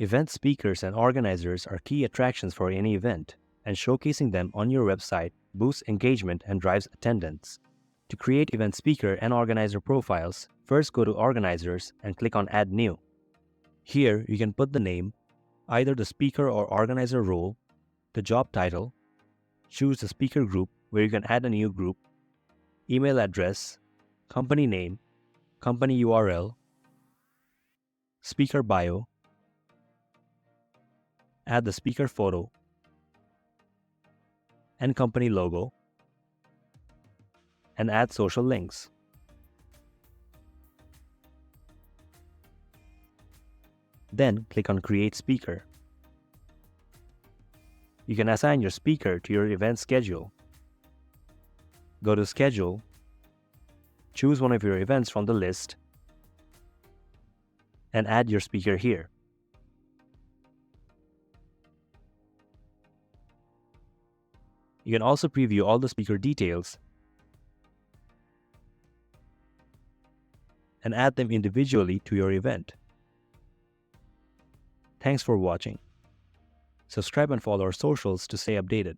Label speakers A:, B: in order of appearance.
A: Event speakers and organizers are key attractions for any event, and showcasing them on your website boosts engagement and drives attendance. To create event speaker and organizer profiles, first go to Organizers and click on Add New. Here, you can put the name, either the speaker or organizer role, the job title, choose the speaker group where you can add a new group, email address, company name, company URL, speaker bio, add the speaker photo, and company logo, and add social links. Then click on Create Speaker. You can assign your speaker to your event schedule. Go to Schedule, choose one of your events from the list, and add your speaker here. You can also preview all the speaker details and add them individually to your event. Thanks for watching. Subscribe and follow our socials to stay updated.